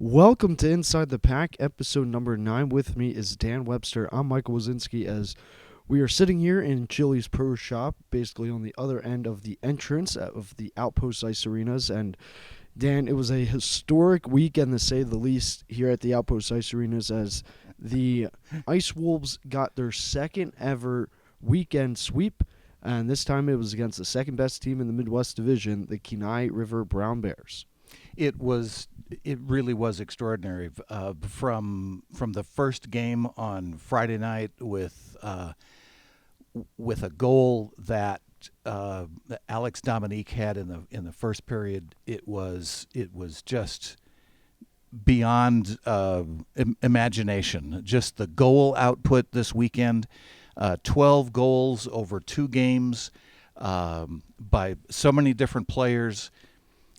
Welcome to Inside the Pack, episode number 9. With me is Dan Webster. I'm Michael Wazinski as we are sitting here in Chili's Pro Shop, basically on the other end of the entrance of the Outpost Ice Arenas. And Dan, it was a historic weekend to say the least here at the Outpost Ice Arenas as the Ice Wolves got their second ever weekend sweep. And this time it was against the second best team in the Midwest Division, the Kenai River Brown Bears. It really was extraordinary. From the first game on Friday night with a goal that Alex Dominique had in the first period, it was just beyond imagination. Just the goal output this weekend, 12 goals over 2 games by so many different players.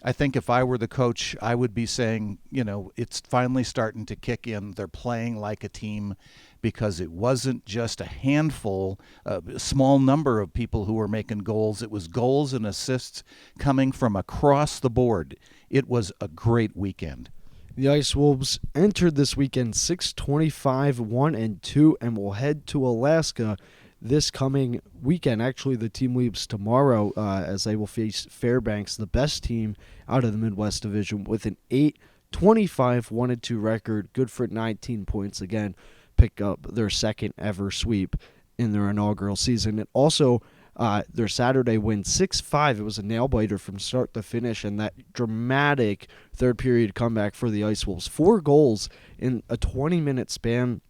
I think if I were the coach, I would be saying, it's finally starting to kick in. They're playing like a team because it wasn't just a handful, a small number of people who were making goals. It was goals and assists coming from across the board. It was a great weekend. The Ice Wolves entered this weekend 6-25, 1-2, and will head to Alaska this coming weekend. Actually, the team leaves tomorrow as they will face Fairbanks, the best team out of the Midwest Division, with an 8-25, 1-2 record, good for 19 points. Again, pick up their second ever sweep in their inaugural season. And also, their Saturday win 6-5. It was a nail-biter from start to finish, and that dramatic third-period comeback for the Ice Wolves. 4 goals in a 20-minute span,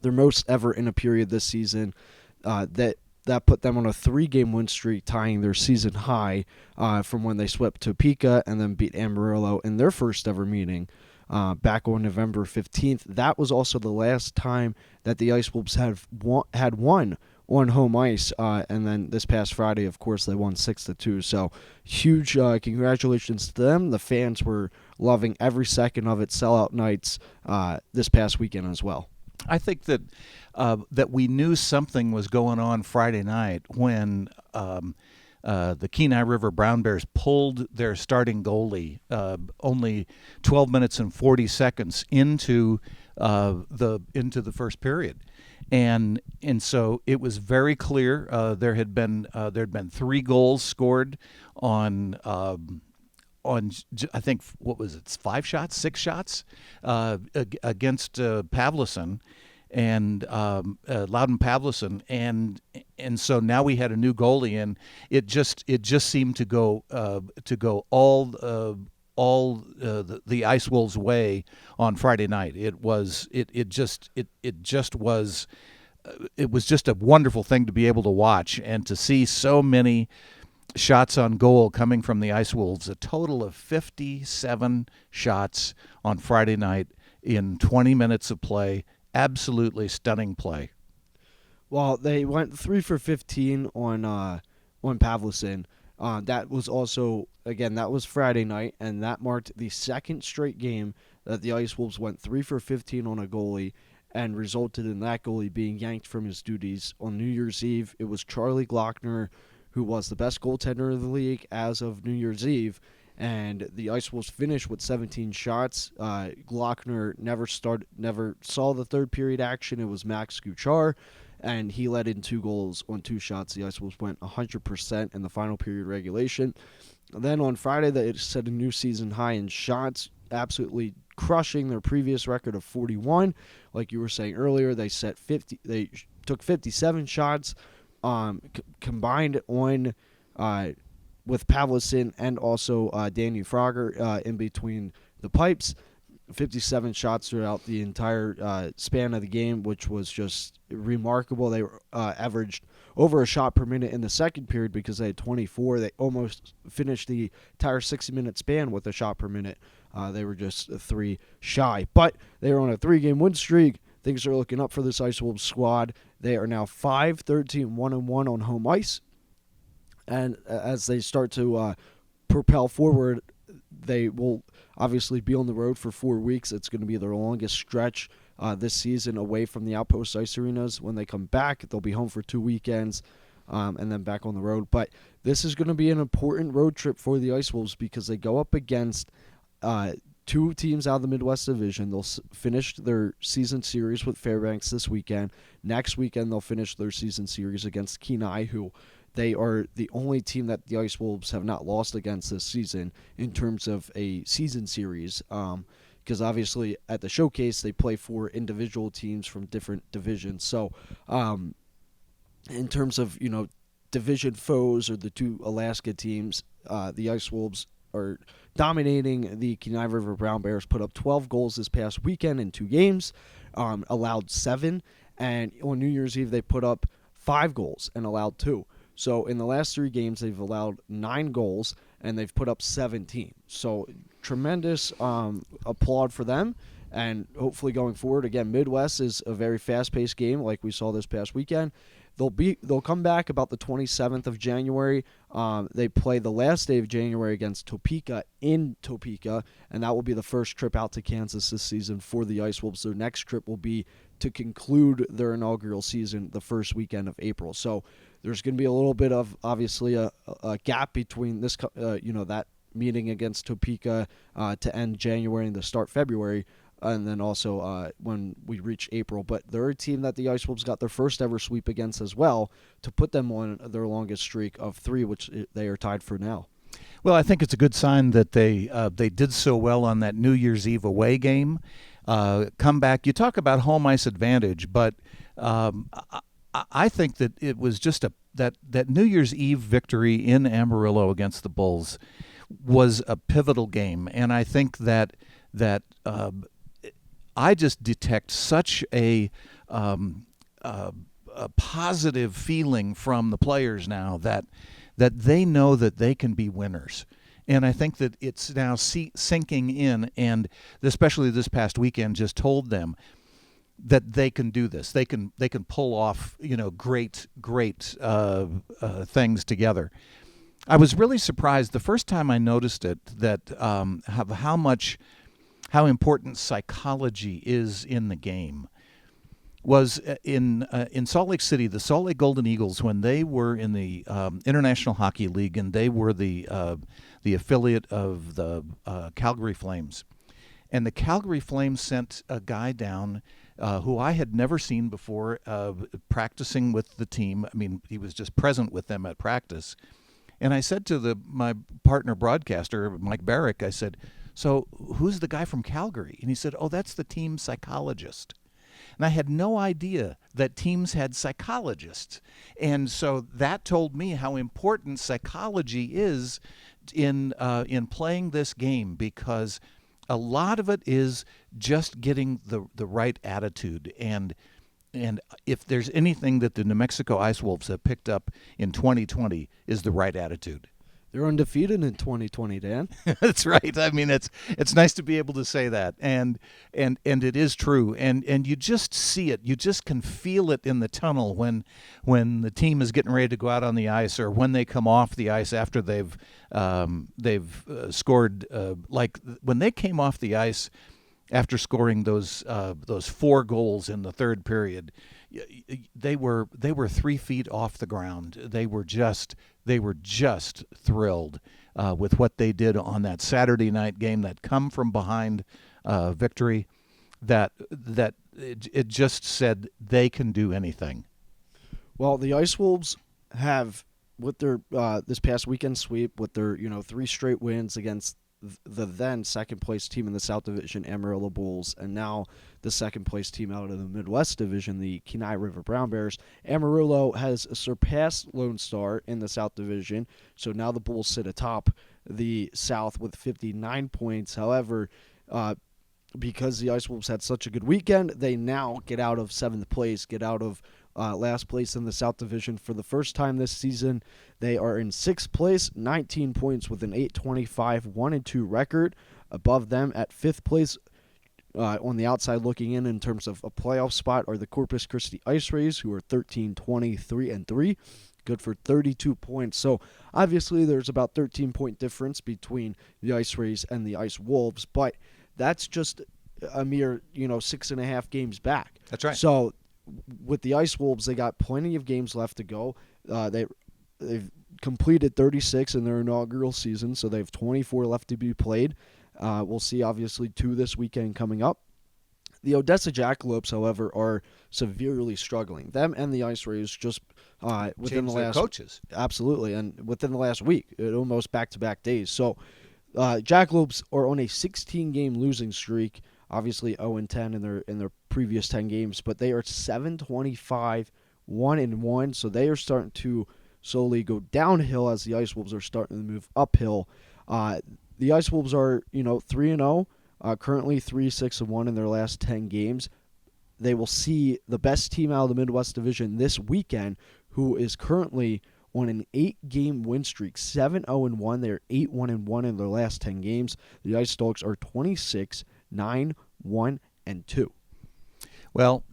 their most ever in a period this season. That put them on a 3-game win streak, tying their season high from when they swept Topeka and then beat Amarillo in their first ever meeting back on November 15th. That was also the last time that the Ice Wolves had won on home ice, and then this past Friday, of course, they won 6-2. So huge congratulations to them. The fans were loving every second of it. Sellout nights this past weekend as well. I think that we knew something was going on Friday night when the Kenai River Brown Bears pulled their starting goalie only 12 minutes and 40 seconds into the first period, and so it was very clear there had been 3 goals scored on I think, what was it, 6 shots against Pavlison and Loudon Pavlison, and so now we had a new goalie, and it just seemed to go all the Ice Wolves' way on Friday night. It was just a wonderful thing to be able to watch and to see so many shots on goal coming from the Ice Wolves. A total of 57 shots on Friday night in 20 minutes of play. Absolutely stunning play. Well, they went 3 for 15 on Pavlison. That was also, again, that was Friday night, and that marked the second straight game that the Ice Wolves went 3 for 15 on a goalie and resulted in that goalie being yanked from his duties on New Year's Eve. It was Charlie Glockner, who was the best goaltender of the league as of New Year's Eve, and the Ice Wolves finished with 17 shots. Glockner never saw the third period action. It was Max Guchar, and he let in 2 goals on 2 shots. The Ice Wolves went 100% in the final period regulation. Then on Friday, they set a new season high in shots, absolutely crushing their previous record of 41. Like you were saying earlier, they took 57 shots. Combined on with Pavlison and also Danny Frogger in between the pipes. 57 shots throughout the entire span of the game, which was just remarkable. They averaged over a shot per minute in the second period because they had 24. They almost finished the entire 60-minute span with a shot per minute. They were just 3 shy. But they were on a 3-game win streak. Things are looking up for this Ice Wolves squad. They are now 5-13, 1-1 on home ice. And as they start to propel forward, they will obviously be on the road for 4 weeks. It's going to be their longest stretch this season away from the Outpost Ice Arenas. When they come back, they'll be home for 2 weekends and then back on the road. But this is going to be an important road trip for the Ice Wolves because they go up against two teams out of the Midwest Division. They'll finish their season series with Fairbanks this weekend. Next weekend, they'll finish their season series against Kenai, who they are the only team that the Ice Wolves have not lost against this season in terms of a season series. Because obviously at the showcase, they play 4 individual teams from different divisions. So in terms of, division foes or the 2 Alaska teams, the Ice Wolves are dominating the Kenai River Brown Bears, put up 12 goals this past weekend in 2 games, allowed 7, and on New Year's Eve they put up 5 goals and allowed 2. So in the last 3 games they've allowed 9 goals and they've put up 17. So tremendous applaud for them, and hopefully going forward, again, Midwest is a very fast-paced game like we saw this past weekend. They'll come back about the 27th of January. They play the last day of January against Topeka in Topeka, and that will be the first trip out to Kansas this season for the Ice Wolves. Their next trip will be to conclude their inaugural season the first weekend of April. So there's going to be a little bit of, obviously, a gap between this, that meeting against Topeka to end January and to start February. And then also when we reach April. But they're a team that the Ice Wolves got their first ever sweep against as well, to put them on their longest streak of 3, which they are tied for now. Well, I think it's a good sign that they did so well on that New Year's Eve away game. Come back. You talk about home ice advantage, but I think that it was just that New Year's Eve victory in Amarillo against the Bulls was a pivotal game, and I think that I just detect such a positive feeling from the players now that they know that they can be winners. And I think that it's now sinking in, and especially this past weekend just told them that they can do this. They can pull off great things together. I was really surprised the first time I noticed it that how important psychology is in the game was in Salt Lake City. The Salt Lake Golden Eagles, when they were in the International Hockey League, and they were the affiliate of the Calgary Flames, and the Calgary Flames sent a guy down who I had never seen before practicing with the team. I mean, he was just present with them at practice. And I said to my partner broadcaster, Mike Barrick, I said, "So who's the guy from Calgary?" And he said, "Oh, that's the team psychologist." And I had no idea that teams had psychologists. And so that told me how important psychology is in playing this game, because a lot of it is just getting the right attitude. And if there's anything that the New Mexico Ice Wolves have picked up in 2020 is the right attitude. They're undefeated in 2020, Dan. That's right. I mean, it's nice to be able to say that, and it is true. And you just see it. You just can feel it in the tunnel when the team is getting ready to go out on the ice, or when they come off the ice after they've scored. Like when they came off the ice after scoring those 4 goals in the third period, they were 3 feet off the ground. They were just thrilled with what they did on that Saturday night game, that come from behind victory. That it just said they can do anything. Well, the Ice Wolves have, with their this past weekend sweep, with their 3 straight wins against the then second place team in the South Division, Amarillo Bulls, and now the second place team out of the Midwest Division, the Kenai River Brown Bears. Amarillo has surpassed Lone Star in the South Division, so now the Bulls sit atop the South with 59 points. However, because the Ice Wolves had such a good weekend, they now get out of 7th place, get out of last place in the South Division for the first time this season. They are in 6th place, 19 points with an .825 1-2 record. Above them at 5th place, on the outside looking in terms of a playoff spot, are the Corpus Christi Ice Rays, who are 13-23-3, good for 32 points. So obviously there's about 13-point difference between the Ice Rays and the Ice Wolves, but that's just a mere 6.5 games back. That's right. So with the Ice Wolves, they got plenty of games left to go. They've completed 36 in their inaugural season, so they have 24 left to be played. We'll see, obviously, 2 this weekend coming up. The Odessa Jackalopes, however, are severely struggling. Them and the Ice Rays just within the Change their last coaches. absolutely, and within the last week, almost back-to-back days. So, Jackalopes are on a 16-game losing streak. Obviously, 0-10 in their previous 10 games, but they are 7-25, 1-1. So they are starting to slowly go downhill as the Ice Wolves are starting to move uphill. The Ice Wolves are 3-0. Currently 3-6-1 in their last 10 games. They will see the best team out of the Midwest Division this weekend, who is currently on an 8-game win streak, 7-0-1. They're 8-1-1 in their last 10 games. The Ice Dogs are 26-9-1-2. Well,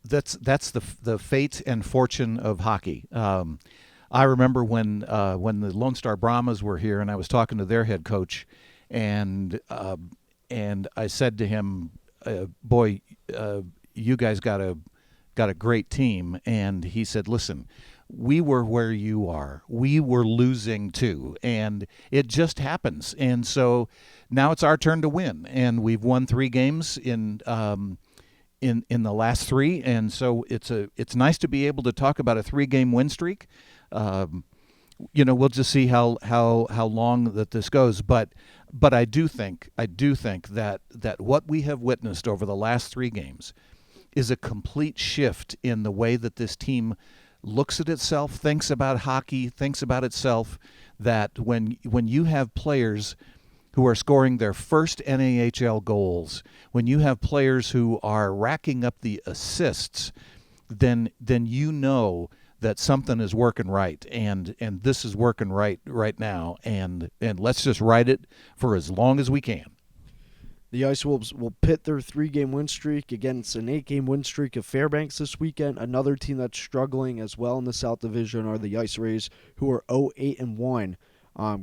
that's the fate and fortune of hockey. I remember when the Lone Star Brahmas were here, and I was talking to their head coach, and I said to him, "Boy, you guys got a great team." And he said, "Listen, we were where you are. We were losing too, and it just happens. And so now it's our turn to win, and we've won 3 games in the last 3, and so it's nice to be able to talk about a 3-game win streak. We'll just see how long that this goes, but I do think that what we have witnessed over the last 3 games is a complete shift in the way that this team looks at itself, thinks about hockey, thinks about itself. That when you have players who are scoring their first NAHL goals, when you have players who are racking up the assists, then you know that something is working right, and this is working right now, and let's just ride it for as long as we can. The Ice Wolves will pit their 3-game win streak against an 8-game win streak of Fairbanks this weekend. Another team that's struggling as well in the South Division are the Ice Rays, who are 0-8-1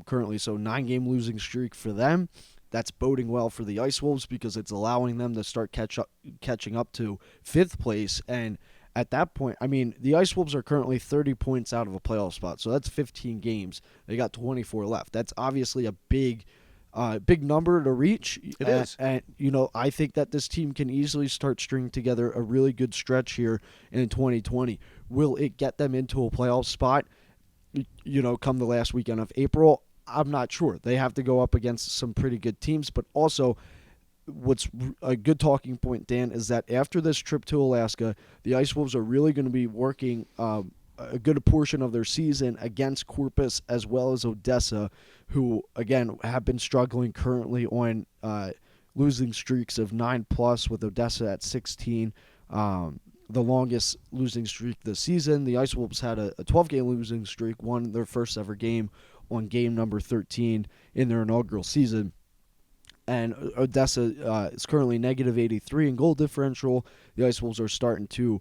currently. So 9-game losing streak for them. That's boding well for the Ice Wolves because it's allowing them to start catching up to 5th place. And at that point, I mean, the Ice Wolves are currently 30 points out of a playoff spot. So that's 15 games. They got 24 left. That's obviously a big number to reach. It is. And, I think that this team can easily start stringing together a really good stretch here in 2020. Will it get them into a playoff spot, come the last weekend of April? I'm not sure. They have to go up against some pretty good teams, but also what's a good talking point, Dan, is that after this trip to Alaska, the Ice Wolves are really going to be working a good portion of their season against Corpus as well as Odessa, who, again, have been struggling currently on losing streaks of 9+, with Odessa at 16. The longest losing streak this season. The Ice Wolves had a 12-game losing streak, won their first ever game on game number 13 in their inaugural season. And Odessa is currently negative 83 in goal differential. The Ice Wolves are starting to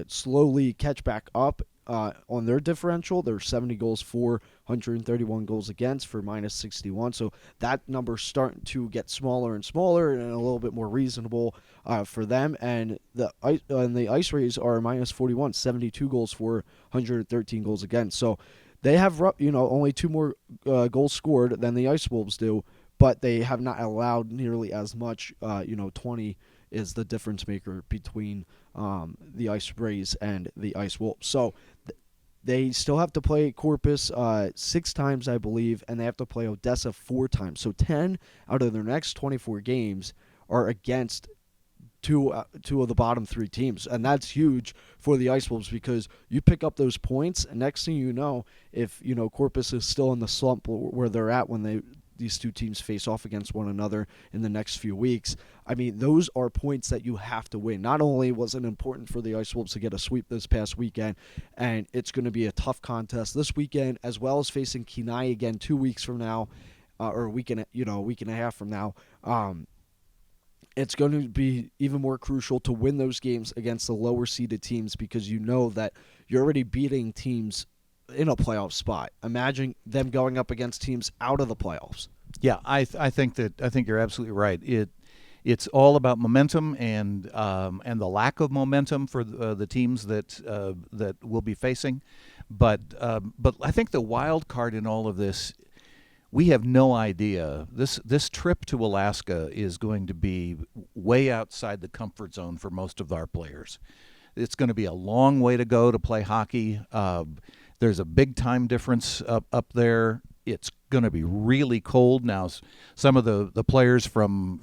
slowly catch back up on their differential. They're 70 goals for, 131 goals against for minus 61. So that number's starting to get smaller and smaller and a little bit more reasonable for them. And the Ice Rays are minus 41, 72 goals for, 113 goals against. So they have only 2 more goals scored than the Ice Wolves do, but they have not allowed nearly as much. 20 is the difference maker between the Ice Rays and the Ice Wolves. So they still have to play Corpus 6 times, I believe, and they have to play Odessa 4 times. So 10 out of their next 24 games are against two of the bottom 3 teams, and that's huge for the Ice Wolves because you pick up those points, and next thing you know, if Corpus is still in the slump where they're at when these 2 teams face off against one another in the next few weeks, I mean, those are points that you have to win. Not only was it important for the Ice Wolves to get a sweep this past weekend, and it's going to be a tough contest this weekend, as well as facing Kenai again 2 weeks from now, or a week and a half from now. It's going to be even more crucial to win those games against the lower seeded teams because you know that you're already beating teams in a playoff spot. Imagine them going up against teams out of the playoffs. Yeah, I think you're absolutely right. It's all about momentum and the lack of momentum for the teams that we'll be facing. But I think the wild card in all of this we have no idea. This trip to Alaska is going to be way outside the comfort zone for most of our players. It's going to be a long way to go to play hockey. There's a big time difference up there. It's going to be really cold now. Some of the players from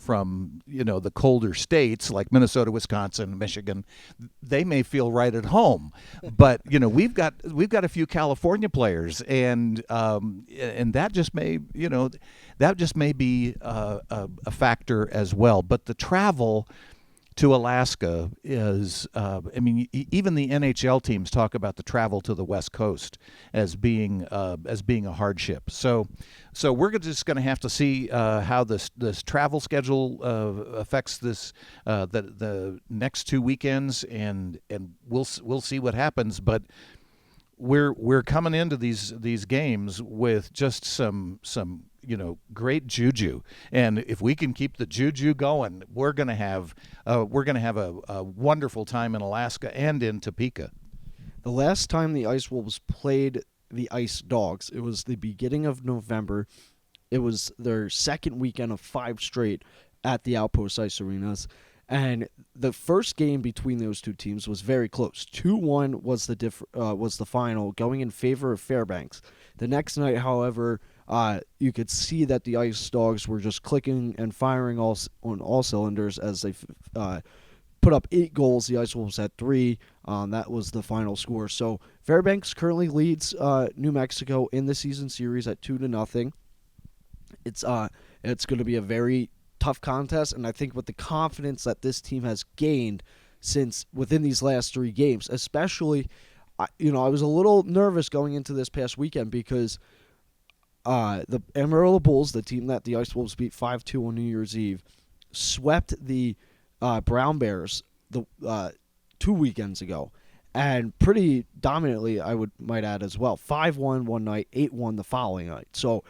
the colder states like Minnesota, Wisconsin, Michigan, they may feel right at home. But we've got a few California players, and that just may be a factor as well. But the travel to Alaska is, even the NHL teams talk about the travel to the West Coast as being a hardship. So we're just going to have to see how this travel schedule affects this the next 2 weekends, and we'll see what happens. But we're coming into these games with just some great juju, and if we can keep the juju going, we're gonna have a wonderful time in Alaska and in Topeka. The last time the Ice Wolves played the Ice Dogs, it was the beginning of November. It was their second weekend of 5 straight at the Outpost Ice Arenas. And the first game between those two teams was very close. 2-1 was the final, going in favor of Fairbanks. The next night, however, you could see that the Ice Dogs were just clicking and firing on all cylinders as they put up 8 goals. The Ice Wolves had 3. That was the final score. So Fairbanks currently leads New Mexico in the season series at 2-0. It's going to be a very tough contest, and I think with the confidence that this team has gained since within these last 3 games, especially, I was a little nervous going into this past weekend because the Amarillo Bulls, the team that the Ice Wolves beat 5-2 on New Year's Eve, swept the Brown Bears 2 weekends ago, and pretty dominantly, I might add as well. 5-1 one night, 8-1 the following night. So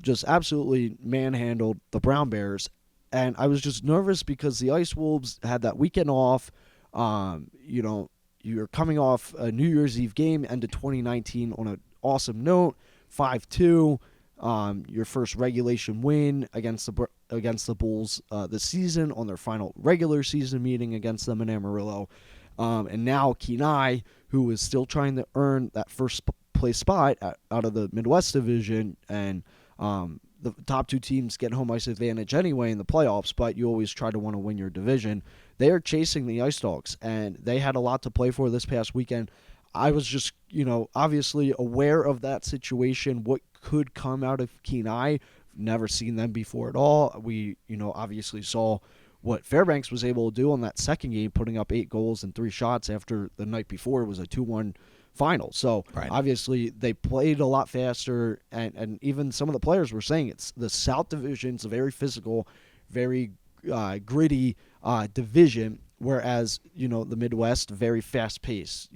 just absolutely manhandled the Brown Bears, and I was just nervous because the Ice Wolves had that weekend off. You're coming off a New Year's Eve game, end of 2019 on an awesome note, 5-2, your first regulation win against the Bulls this season on their final regular season meeting against them in Amarillo, and now Kenai, who is still trying to earn that first place spot out of the Midwest Division, and the top 2 teams get home ice advantage anyway in the playoffs, but you always try to want to win your division. They are chasing the Ice Dogs, and they had a lot to play for this past weekend. I was just, obviously aware of that situation, what could come out of Kenai. Never seen them before at all. We, obviously saw what Fairbanks was able to do on that second game, putting up 8 goals and 3 shots after the night before it was a 2-1 final. So right. Obviously they played a lot faster, and even some of the players were saying it's the South Division's a very physical, very gritty division, whereas the Midwest, very fast paced.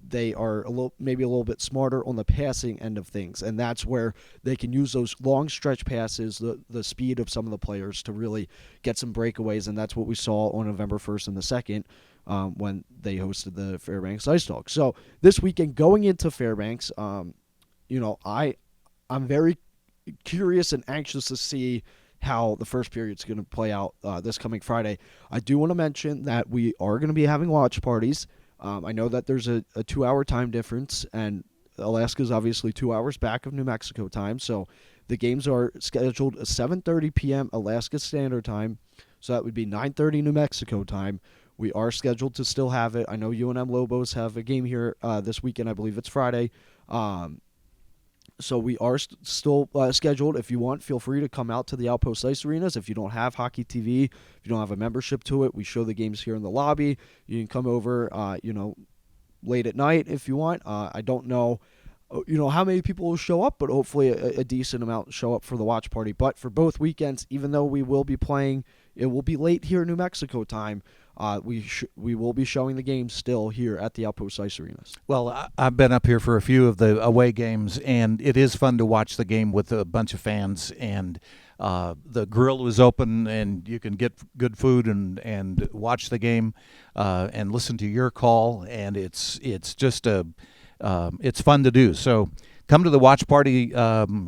They are maybe a little bit smarter on the passing end of things, and that's where they can use those long stretch passes, the speed of some of the players to really get some breakaways, and that's what we saw on November 1st and the 2nd when they hosted the Fairbanks Ice Dogs. So this weekend, going into Fairbanks, I'm very curious and anxious to see how the first period is going to play out this coming Friday. I do want to mention that we are going to be having watch parties. I know that there's a 2-hour time difference, and Alaska is obviously 2 hours back of New Mexico time, so the games are scheduled at 7:30 p.m. Alaska Standard Time, so that would be 9:30 New Mexico time. We are scheduled to still have it. I know UNM Lobos have a game here this weekend. I believe it's Friday. So we are still scheduled. If you want, feel free to come out to the Outpost Ice Arenas. If you don't have Hockey TV, if you don't have a membership to it, we show the games here in the lobby. You can come over, late at night if you want. I don't know, how many people will show up, but hopefully a decent amount show up for the watch party. But for both weekends, even though we will be playing, it will be late here in New Mexico time. We will be showing the games still here at the Outpost Ice Arenas. Well, I've been up here for a few of the away games, and it is fun to watch the game with a bunch of fans. And the grill is open, and you can get good food and watch the game and listen to your call. And it's just it's fun to do. So come to the watch party.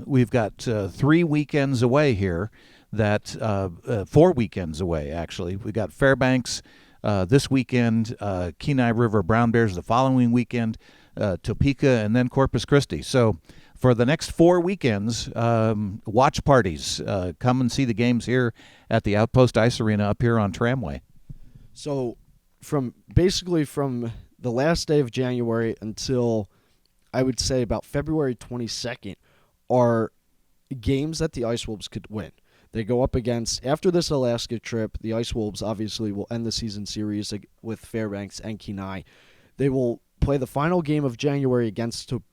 We've got 3 weekends away here. 4 weekends away, actually. We got Fairbanks this weekend, Kenai River Brown Bears the following weekend, Topeka, and then Corpus Christi. So for the next 4 weekends, watch parties. Come and see the games here at the Outpost Ice Arena up here on Tramway. So from the last day of January until I would say about February 22nd are games that the Ice Wolves could win. They go up against, after this Alaska trip, the Ice Wolves obviously will end the season series with Fairbanks and Kenai. They will play the final game of January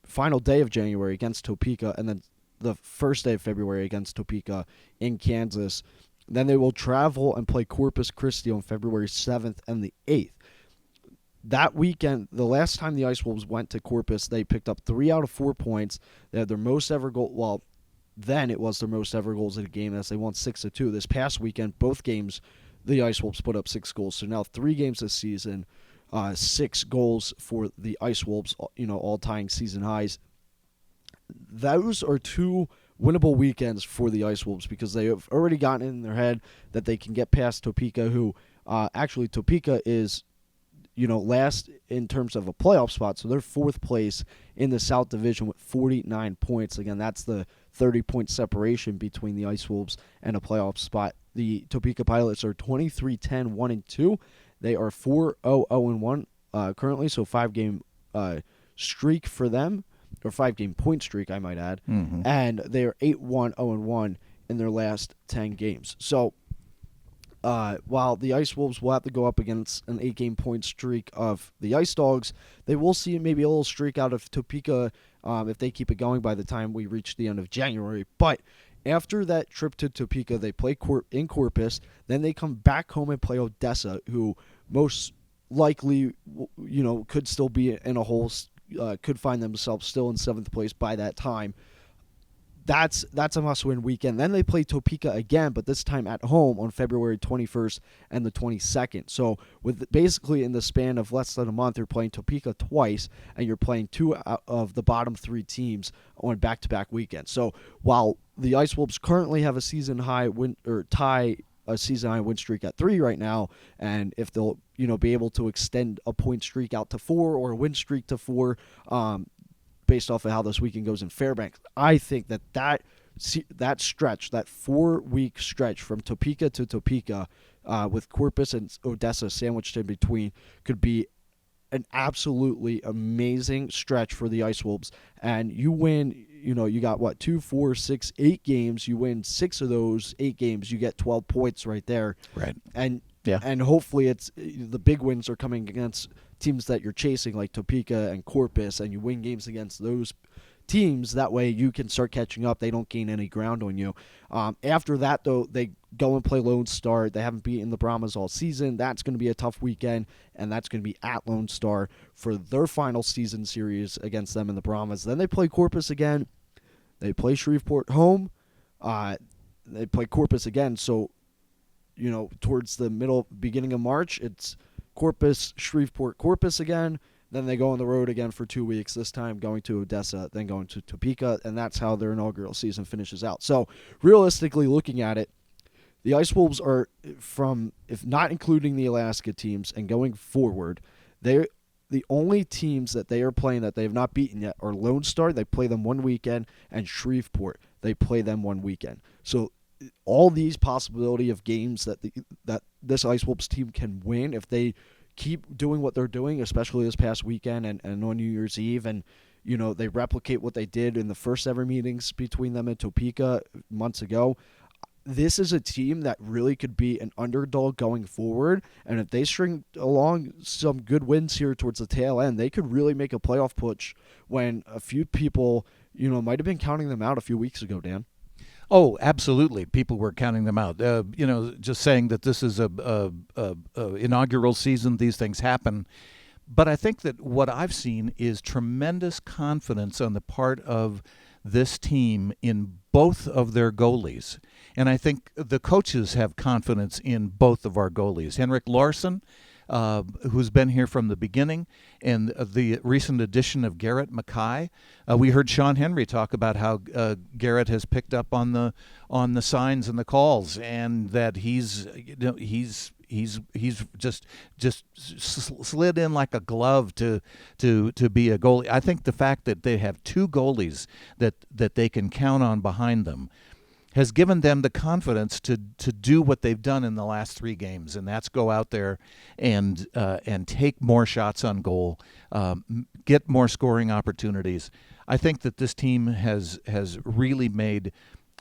final day of January against Topeka, and then the first day of February against Topeka in Kansas. Then they will travel and play Corpus Christi on February 7th and the 8th. That weekend, the last time the Ice Wolves went to Corpus, they picked up 3 out of 4 points. They had their most ever goal. Well, then it was their most ever goals in a game as they won 6-2. This past weekend, both games, the Ice Wolves put up 6 goals. So now 3 games this season, 6 goals for the Ice Wolves, all tying season highs. Those are 2 winnable weekends for the Ice Wolves because they have already gotten in their head that they can get past Topeka, who actually Topeka is last in terms of a playoff spot. So they're 4th place in the South Division with 49 points. Again, that's the 30-point separation between the Ice Wolves and a playoff spot. The Topeka Pilots are 23-10, 1-2. They are 4-0-0-1 currently, so 5-game streak for them, or 5-game point streak, I might add. Mm-hmm. And they are 8-1-0-1 in their last 10 games. So while the Ice Wolves will have to go up against an 8-game point streak of the Ice Dogs, they will see maybe a little streak out of Topeka if they keep it going by the time we reach the end of January. But after that trip to Topeka, they play in Corpus. Then they come back home and play Odessa, who most likely, could still be in a hole, could find themselves still in 7th place by that time. That's a must-win weekend. Then they play Topeka again, but this time at home on February 21st and the 22nd. So with basically in the span of less than a month, you're playing Topeka twice, and you're playing 2 out of the bottom 3 teams on back-to-back weekends. So while the Ice Wolves currently have a season-high win streak at 3 right now, and if they'll be able to extend a point streak out to 4 or a win streak to 4, based off of how this weekend goes in Fairbanks, I think that stretch, that 4-week stretch from Topeka to Topeka, with Corpus and Odessa sandwiched in between, could be an absolutely amazing stretch for the Ice Wolves. And you win, you got 2, 4, 6, 8 games. You win 6 of those 8 games, you get 12 points right there. Right. And yeah, and hopefully it's the big wins are coming against teams that you're chasing, like Topeka and Corpus, and you win games against those teams. That way you can start catching up. They don't gain any ground on you. After that, though, they go and play Lone Star. They haven't beaten the Brahmas all season. That's going to be a tough weekend, and that's going to be at Lone Star for their final season series against them and the Brahmas. Then they play Corpus again. They play Shreveport home. They play Corpus again. So, towards the beginning of March, it's Corpus, Shreveport, Corpus again. Then they go on the road again for 2 weeks, this time going to Odessa, then going to Topeka, and that's how their inaugural season finishes out. So, realistically looking at it, the Ice Wolves are, if not including the Alaska teams and going forward, they're the only teams that they are playing that they have not beaten yet are Lone Star. They play them one weekend, and Shreveport. They play them one weekend. So all these possibility of games that this Ice Wolves team can win if they keep doing what they're doing, especially this past weekend and on New Year's Eve, and they replicate what they did in the first ever meetings between them and Topeka months ago. This is a team that really could be an underdog going forward, and if they string along some good wins here towards the tail end, they could really make a playoff push when a few people, might have been counting them out a few weeks ago, Dan. Oh, absolutely. People were counting them out. Just saying that this is a inaugural season, these things happen. But I think that what I've seen is tremendous confidence on the part of this team in both of their goalies. And I think the coaches have confidence in both of our goalies. Henrik Larsson, who's been here from the beginning, and the recent addition of Garrett Mackay. We heard Sean Henry talk about how Garrett has picked up on the signs and the calls, and that he's just slid in like a glove to be a goalie. I think the fact that they have two goalies that they can count on behind them has given them the confidence to do what they've done in the last 3 games, and that's go out there and take more shots on goal, get more scoring opportunities. I think that this team has really made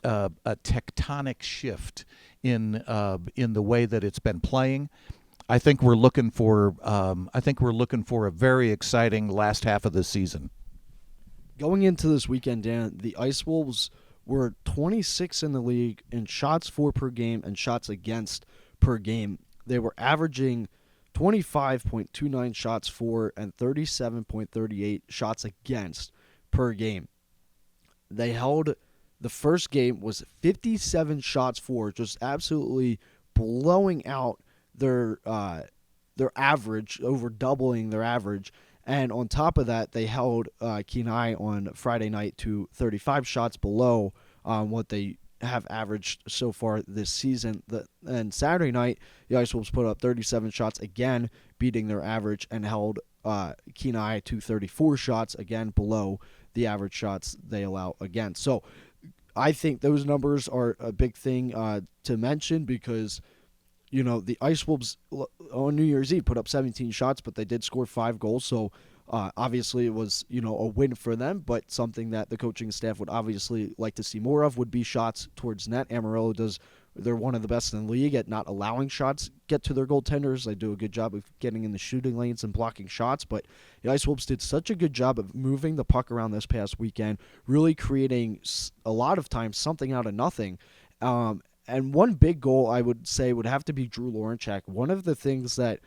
a tectonic shift in the way that it's been playing. I think we're looking for a very exciting last half of the season. Going into this weekend, Dan, the Ice Wolves were 26 in the league in shots for per game and shots against per game. They were averaging 25.29 shots for and 37.38 shots against per game. They held the first game was 57 shots for, just absolutely blowing out their average, over doubling their average. And on top of that, they held Kenai on Friday night to 35 shots below what they have averaged so far this season. And Saturday night, the Ice Wolves put up 37 shots, again beating their average, and held Kenai to 34 shots, again below the average shots they allow again. So I think those numbers are a big thing to mention, because the Ice Wolves on New Year's Eve put up 17 shots, but they did score 5 goals. So obviously it was, a win for them, but something that the coaching staff would obviously like to see more of would be shots towards net. Amarillo they're one of the best in the league at not allowing shots get to their goaltenders. They do a good job of getting in the shooting lanes and blocking shots, but the Ice Wolves did such a good job of moving the puck around this past weekend, really creating a lot of times something out of nothing. And one big goal I would say would have to be Drew Lawrenchak. One of the things that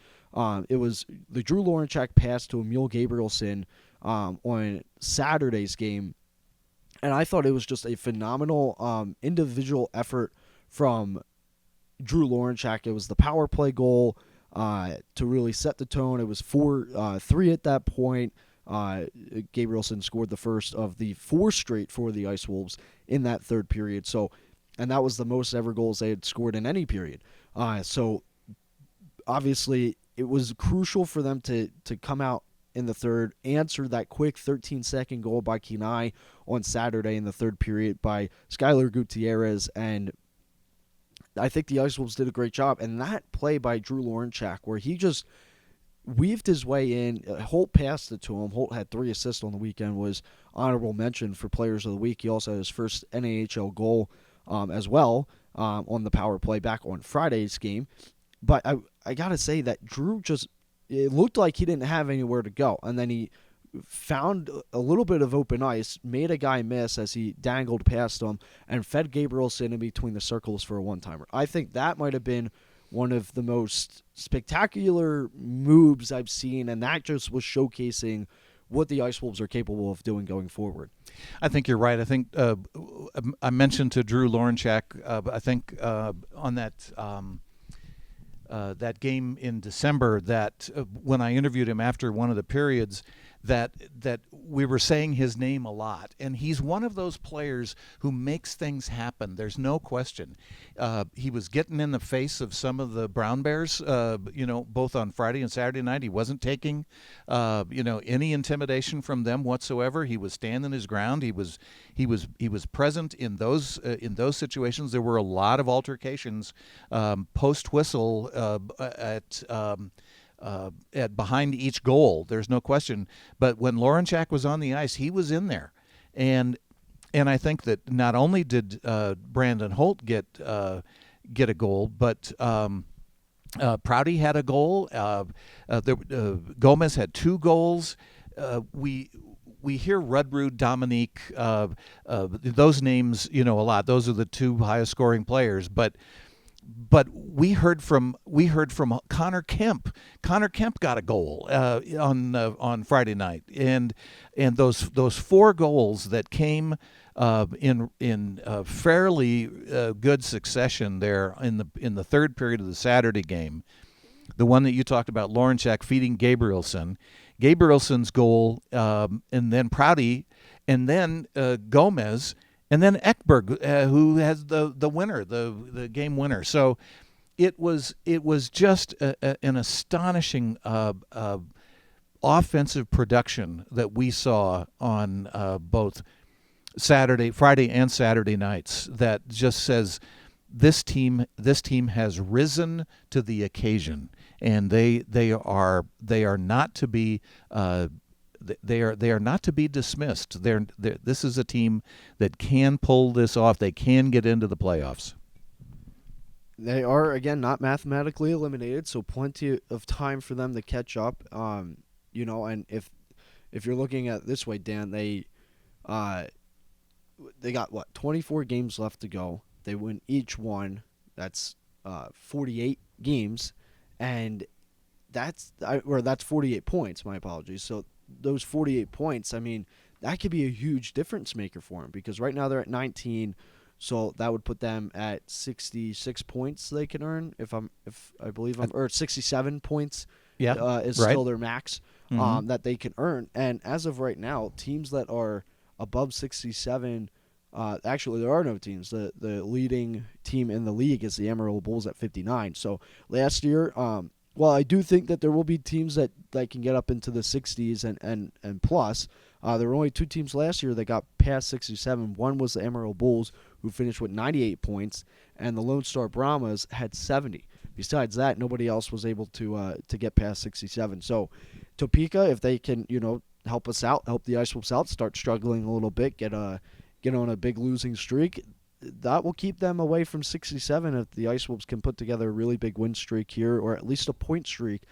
it was the Drew Lawrenchak pass to Emil Gabrielson on Saturday's game, and I thought it was just a phenomenal individual effort from Drew Lawrenchak. It was the power play goal to really set the tone. It was 4-3 at that point. Gabrielson scored the first of the 4 straight for the Ice Wolves in that third period. And that was the most ever goals they had scored in any period. So obviously it was crucial for them to come out in the third, answer that quick 13-second goal by Kenai on Saturday in the third period by Skylar Gutierrez, and I think the Ice Wolves did a great job. And that play by Drew Lawrenchak, where he just weaved his way in, Holt passed it to him. Holt had 3 assists on the weekend, was honorable mention for Players of the Week. He also had his first NAHL goal as well on the power play back on Friday's game. But I got to say that Drew it looked like he didn't have anywhere to go. And then he found a little bit of open ice, made a guy miss as he dangled past him, and fed Gabrielson in between the circles for a one-timer. I think that might have been one of the most spectacular moves I've seen, and that just was showcasing what the Ice Wolves are capable of doing going forward. I think you're right. I think I mentioned to Drew Lawrenchak, I think on that game in December, that when I interviewed him after one of the periods, that we were saying his name a lot, and he's one of those players who makes things happen. There's no question. He was getting in the face of some of the Brown Bears, both on Friday and Saturday night. He wasn't taking, any intimidation from them whatsoever. He was standing his ground. He was present in those situations. There were a lot of altercations post whistle at behind each goal. There's no question. But when Lawrenchak was on the ice, he was in there, and I think that not only did Brandon Holt get a goal, but Prouty had a goal. Gomez had 2 goals. We hear Rudrud, Dominique, those names, a lot. Those are the 2 highest scoring players, but we heard from Connor Kemp. Connor Kemp got a goal on Friday night, and those 4 goals that came in fairly good succession there in the third period of the Saturday game the one that you talked about, Lawrenchak feeding Gabrielson, Gabrielson's goal, and then Prouty, and then Gomez, and then Ekberg, who has the winner, the game winner. So it was just an astonishing offensive production that we saw on both Friday and Saturday nights. That just says this team has risen to the occasion, and they are not to be they are not to be dismissed. This is a team that can pull this off. They can get into the playoffs. They are, again, not mathematically eliminated, so plenty of time for them to catch up. And if you're looking at it this way, Dan, they got 24 games left to go. They win each one. That's 48 games, and that's 48 points. My apologies. So those 48 points, I mean, that could be a huge difference maker for them, because right now they're at 19. So that would put them at 66 points they can earn or 67 points. Yeah, is right. still their max that they can earn. And as of right now, teams that are above 67, actually there are no teams. The leading team in the league is the Amarillo Bulls at 59. So last year, well, I do think that there will be teams that can get up into the 60s and plus. There were only two teams last year that got past 67. One was the Amarillo Bulls, who finished with 98 points, and the Lone Star Brahmas had 70. Besides that, nobody else was able to get past 67. So Topeka, if they can, help us out, help the Ice Wolves out, start struggling a little bit, get on a big losing streak, that will keep them away from 67 if the Ice Wolves can put together a really big win streak here, or at least a point streak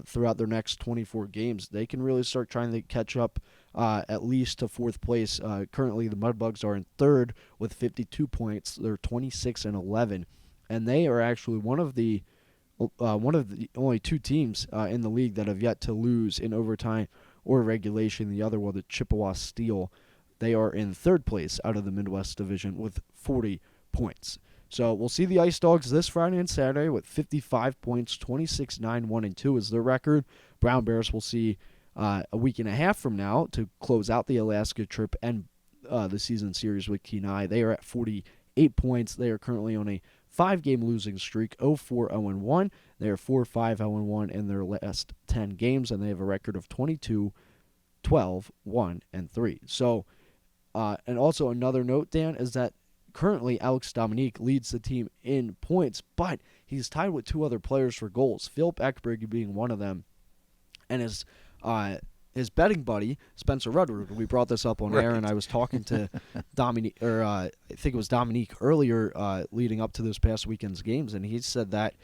throughout their next 24 games. They can really start trying to catch up at least to fourth place. Currently, the Mudbugs are in third with 52 points. They're 26-11, and they are actually one of the only two teams in the league that have yet to lose in overtime or regulation. The other one, the Chippewa Steel, they are in third place out of the Midwest Division with 40 points. So we'll see the Ice Dogs this Friday and Saturday with 55 points, 26-9-1-2 is their record. Brown Bears will see a week and a half from now to close out the Alaska trip and the season series with Kenai. They are at 48 points. They are currently on a 5-game losing streak, 0-4-0-1. They are 4-5-0-1 in their last 10 games, and they have a record of 22-12-1-3. So, and also another note, Dan, is that currently Alex Dominique leads the team in points, but he's tied with two other players for goals, Philip Ekberg being one of them, and his betting buddy, Spencer Rudrud. We brought this up on air, and I was talking to Dominique, I think it was Dominique earlier, leading up to this past weekend's games, and he said that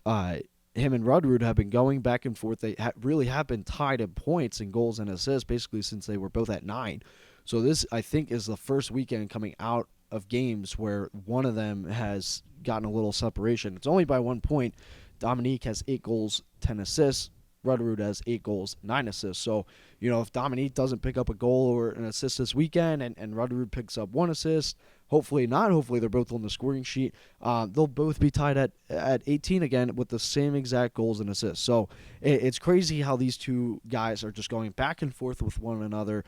him and Rudrud have been going back and forth. They really have been tied in points and goals and assists, basically since they were both at 9. So this, I think, is the first weekend coming out of games where one of them has gotten a little separation. It's only by 1 point. Dominique has 8 goals, 10 assists. Rudrud has 8 goals, 9 assists. So, if Dominique doesn't pick up a goal or an assist this weekend and Rudrud picks up 1 assist, hopefully not. Hopefully they're both on the scoring sheet. They'll both be tied at 18 again with the same exact goals and assists. So it's crazy how these two guys are just going back and forth with one another.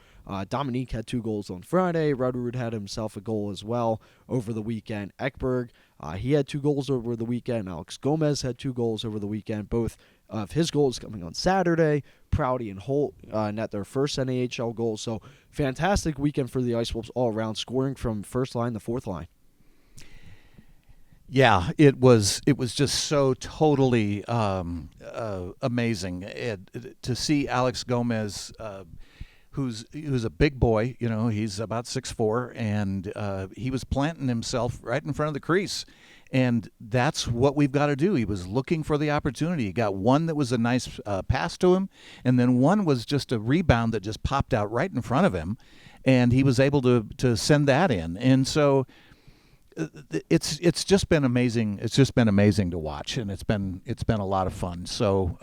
Dominique had 2 goals on Friday. Rudrud had himself a goal as well over the weekend. Ekberg, he had 2 goals over the weekend. Alex Gomez had 2 goals over the weekend. Both of his goals coming on Saturday. Prouty and Holt net their first NAHL goals. So fantastic weekend for the Ice Wolves all around, scoring from first line to fourth line. Yeah, it was just so totally amazing to see Alex Gomez, who's a big boy. He's about 6'4", and he was planting himself right in front of the crease. And that's what we've got to do. He was looking for the opportunity. He got one that was a nice pass to him, and then one was just a rebound that just popped out right in front of him, and he was able to send that in. And so it's just been amazing. It's just been amazing to watch, and it's been a lot of fun. So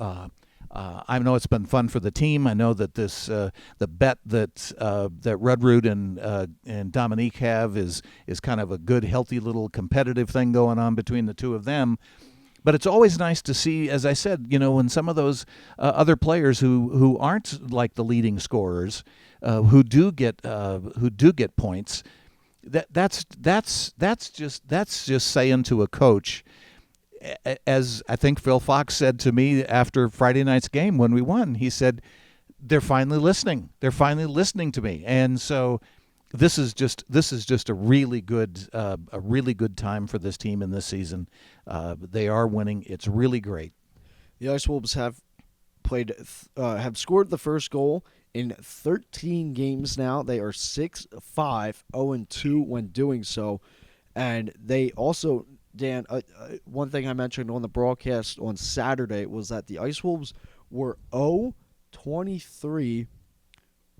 I know it's been fun for the team. I know that this the bet that Rudrud and Dominique have is kind of a good, healthy little competitive thing going on between the two of them. But it's always nice to see, as I said, when some of those other players who aren't like the leading scorers, who do get points. That's just saying to a coach, as I think Phil Fox said to me after Friday night's game when we won. He said, "They're finally listening. They're finally listening to me." And so this is just a really good time for this team in this season. They are winning. It's really great. The Ice Wolves have scored the first goal in 13 games now. They are 6-5, 0-2 when doing so. And they also, Dan, one thing I mentioned on the broadcast on Saturday was that the Ice Wolves were 0-23,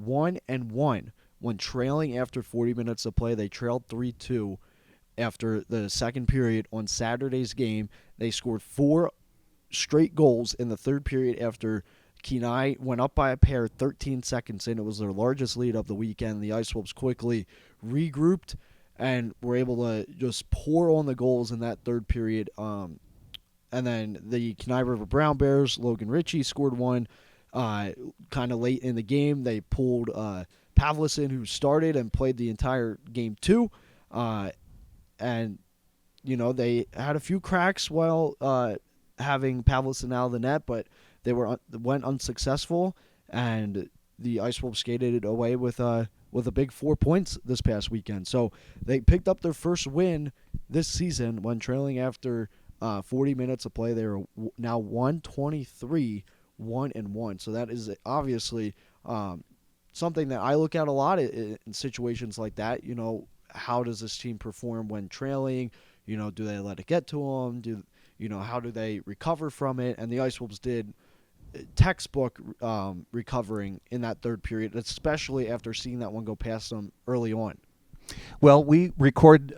1-1 when trailing after 40 minutes of play. They trailed 3-2 after the second period on Saturday's game. They scored 4 straight goals in the third period after Kenai went up by a pair 13 seconds in. It was their largest lead of the weekend. The Ice Wolves quickly regrouped and were able to just pour on the goals in that third period. And then the Kenai River Brown Bears, Logan Ritchie scored one kind of late in the game. They pulled Pavlison, who started and played the entire game too. And, they had a few cracks while having Pavlison out of the net, but they went unsuccessful, and the Ice Wolves skated away with a big 4 points this past weekend. So they picked up their first win this season when trailing after 40 minutes of play. They are now 1-23, 1-1. So that is obviously something that I look at a lot in situations like that. How does this team perform when trailing? Do they let it get to them? How do they recover from it? And the Ice Wolves did textbook recovering in that third period, especially after seeing that one go past them early on. Well, we record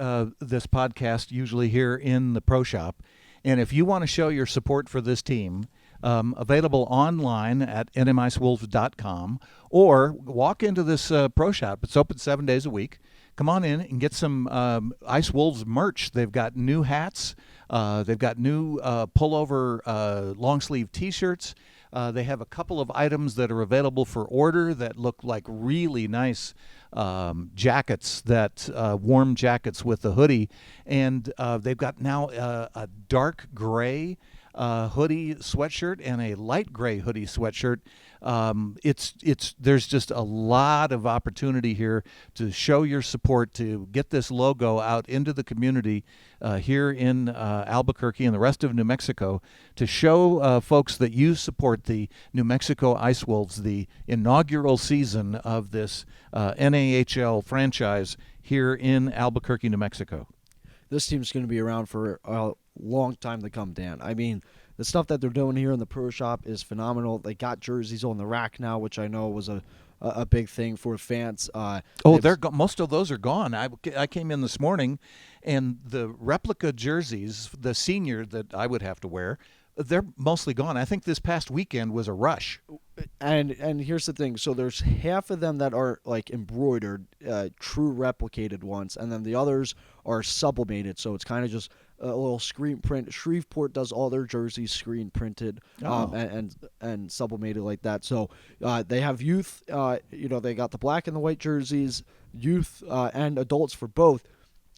this podcast usually here in the Pro Shop, and if you want to show your support for this team, available online at nmicewolves.com, or walk into this Pro Shop. It's open 7 days a week. Come on in and get some Ice Wolves merch. They've got new hats. They've got new pullover long-sleeve T-shirts. They have a couple of items that are available for order that look like really nice jackets, warm jackets with the hoodie. And they've got now a dark gray hoodie sweatshirt and a light gray hoodie sweatshirt. There's just a lot of opportunity here to show your support, to get this logo out into the community here in Albuquerque and the rest of New Mexico, to show folks that you support the New Mexico Ice Wolves, the inaugural season of this NAHL franchise here in Albuquerque, New Mexico. This team's going to be around for a long time to come, Dan. I mean, the stuff that they're doing here in the Pro Shop is phenomenal. They got jerseys on the rack now, which I know was a big thing for fans. Most of those are gone. I came in this morning, and the replica jerseys, the senior that I would have to wear, they're mostly gone. I think this past weekend was a rush. And here's the thing. So there's half of them that are like embroidered, true replicated ones, and then the others are sublimated. So it's kind of just a little screen print. Shreveport does all their jerseys screen printed and sublimated like that. So they have youth. They got the black and the white jerseys, youth and adults for both.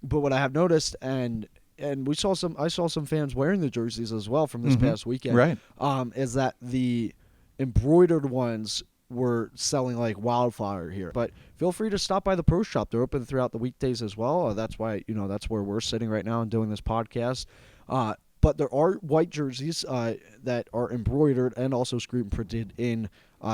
But what I have noticed, and I saw some fans wearing the jerseys as well from this past weekend. Right. Is that the embroidered ones were selling like wildfire here. But feel free to stop by the Pro Shop. They're open throughout the weekdays as well. That's why that's where we're sitting right now and doing this podcast. But there are white jerseys that are embroidered and also screen printed in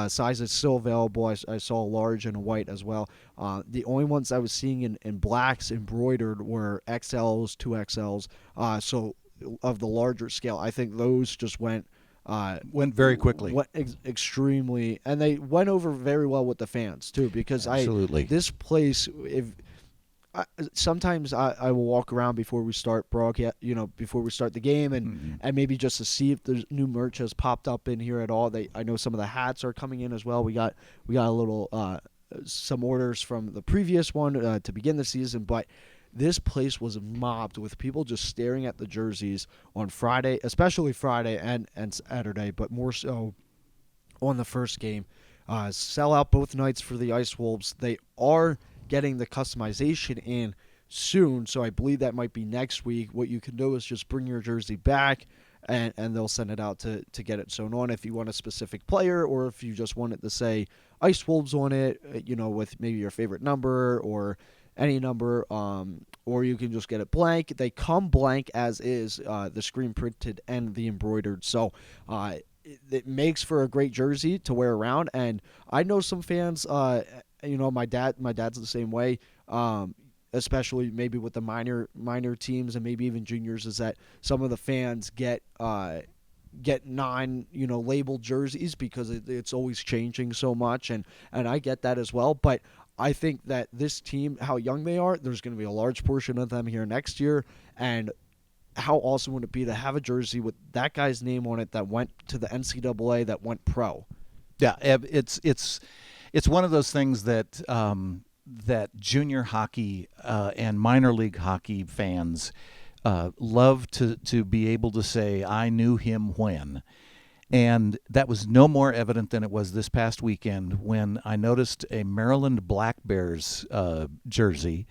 sizes still available. I saw a large and a white as well. The only ones I was seeing in blacks embroidered were XLs, 2XLs. So of the larger scale, I think those just went very quickly. Extremely, and they went over very well with the fans too. Because absolutely, this place, sometimes I will walk around before we start broadcast, before we start the game, and maybe just to see if there's new merch has popped up in here at all. I know some of the hats are coming in as well. We got a little some orders from the previous one to begin the season, but this place was mobbed with people just staring at the jerseys on Friday, especially Friday and Saturday, but more so on the first game. Sell out both nights for the Ice Wolves. They are getting the customization in soon, so I believe that might be next week. What you can do is just bring your jersey back, and they'll send it out to get it sewn on if you want a specific player, or if you just want it to say Ice Wolves on it, with maybe your favorite number or any number, or you can just get it blank. They come blank as is, the screen printed and the embroidered. So it makes for a great jersey to wear around. And I know some fans, my dad's the same way. Especially maybe with the minor teams and maybe even juniors, is that some of the fans get non labeled jerseys because it's always changing so much, and I get that as well. But I think that this team, how young they are, there's going to be a large portion of them here next year, and how awesome would it be to have a jersey with that guy's name on it that went to the NCAA, that went pro? Yeah, it's one of those things that that junior hockey and minor league hockey fans love to be able to say, I knew him when. And that was no more evident than it was this past weekend when I noticed a Maryland Black Bears jersey,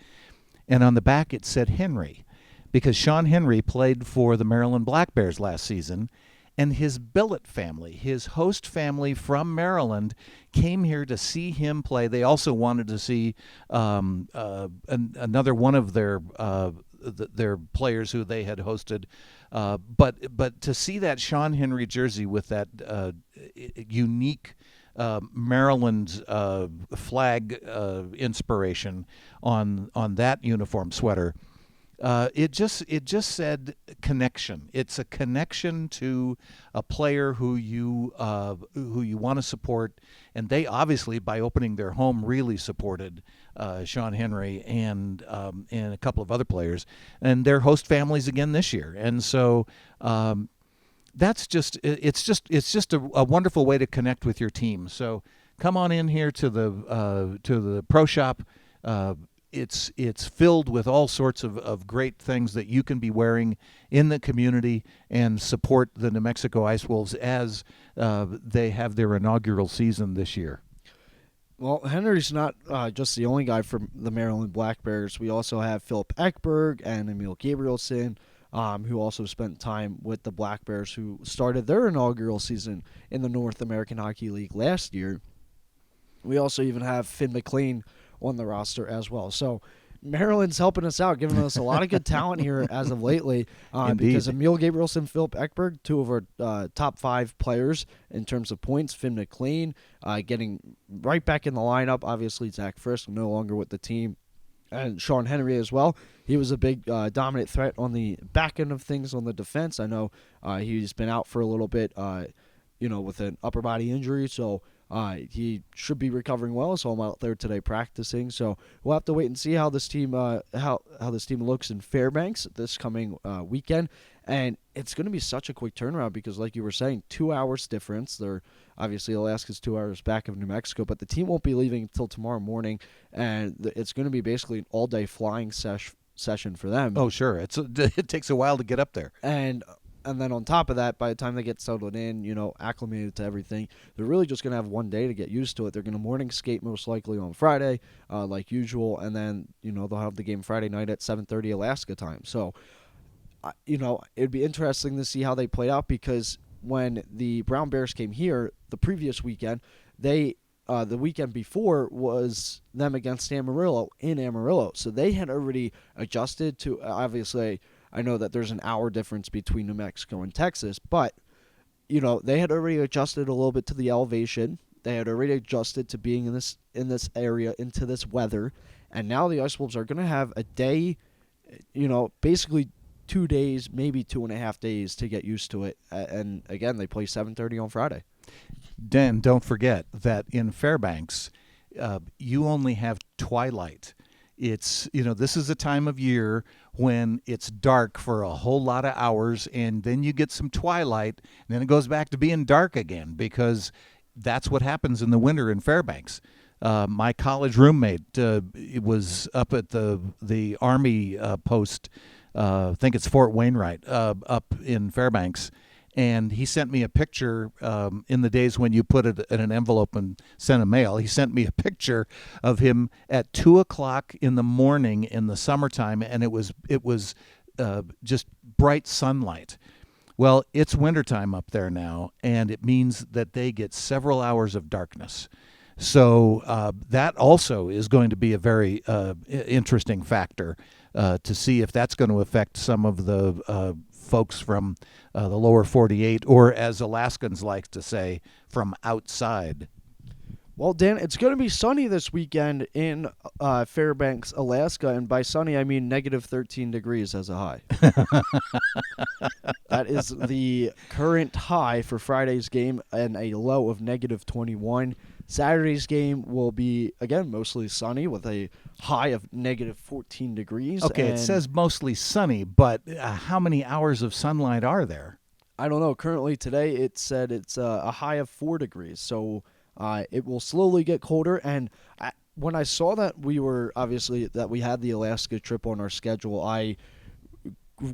and on the back it said Henry, because Sean Henry played for the Maryland Black Bears last season, and his billet family, his host family from Maryland, came here to see him play. They also wanted to see another one of their players who they had hosted, but to see that Sean Henry jersey with that unique Maryland flag inspiration on that uniform sweater. It just said connection. It's a connection to a player who you want to support, and they obviously, by opening their home, really supported Sean Henry and a couple of other players, and their host families again this year. And so that's just a wonderful way to connect with your team. So come on in here to the Pro Shop. It's filled with all sorts of great things that you can be wearing in the community and support the New Mexico Ice Wolves as they have their inaugural season this year. Well, Henry's not just the only guy from the Maryland Black Bears. We also have Philip Ekberg and Emil Gabrielson, who also spent time with the Black Bears, who started their inaugural season in the North American Hockey League last year. We also even have Finn McLean on the roster as well. So Maryland's helping us out, giving us a lot of good talent here as of lately. Because Emil Gabrielson, Philip Ekberg, two of our top 5 players in terms of points. Finn McLean getting right back in the lineup. Obviously, Zach Frisk no longer with the team. And Sean Henry as well. He was a big dominant threat on the back end of things on the defense. I know he's been out for a little bit, with an upper body injury. So he should be recovering well, so I'm out there today practicing. So we'll have to wait and see how this team how this team looks in Fairbanks this coming weekend. And it's going to be such a quick turnaround because, like you were saying, 2 hours difference. They're obviously Alaska's 2 hours back of New Mexico, but the team won't be leaving until tomorrow morning, and it's going to be basically an all-day flying session for them. Oh, sure. It takes a while to get up there. And then on top of that, by the time they get settled in, acclimated to everything, they're really just going to have one day to get used to it. They're going to morning skate most likely on Friday, like usual, and then, they'll have the game Friday night at 7:30 Alaska time. So, it'd be interesting to see how they play out, because when the Brown Bears came here the previous weekend, the weekend before was them against Amarillo in Amarillo. So they had already adjusted to, obviously, I know that there's an hour difference between New Mexico and Texas, but, they had already adjusted a little bit to the elevation. They had already adjusted to being in this area, into this weather. And now the Ice Wolves are going to have a day, basically 2 days, maybe 2.5 days to get used to it. And again, they play 7:30 on Friday. Dan, don't forget that in Fairbanks, you only have twilight. It's, this is a time of year when it's dark for a whole lot of hours, and then you get some twilight, and then it goes back to being dark again, because that's what happens in the winter in Fairbanks. My college roommate it was up at the Army post. I think it's Fort Wainwright up in Fairbanks, and he sent me a picture in the days when you put it in an envelope and sent a mail. He sent me a picture of him at 2 o'clock in the morning in the summertime, and it was just bright sunlight. Well, it's wintertime up there now, and it means that they get several hours of darkness. So that also is going to be a very interesting factor to see if that's going to affect some of the folks from the lower 48, or as Alaskans like to say, from outside. Well, Dan, it's going to be sunny this weekend in Fairbanks, Alaska, and by sunny I mean negative 13 degrees as a high. That is the current high for Friday's game, and a low of negative 21. Saturday's game will be, again, mostly sunny with a high of negative 14 degrees. Okay, it says mostly sunny, but how many hours of sunlight are there? I don't know. Currently today it said it's a high of 4 degrees, so it will slowly get colder. And when I saw that we had the Alaska trip on our schedule, I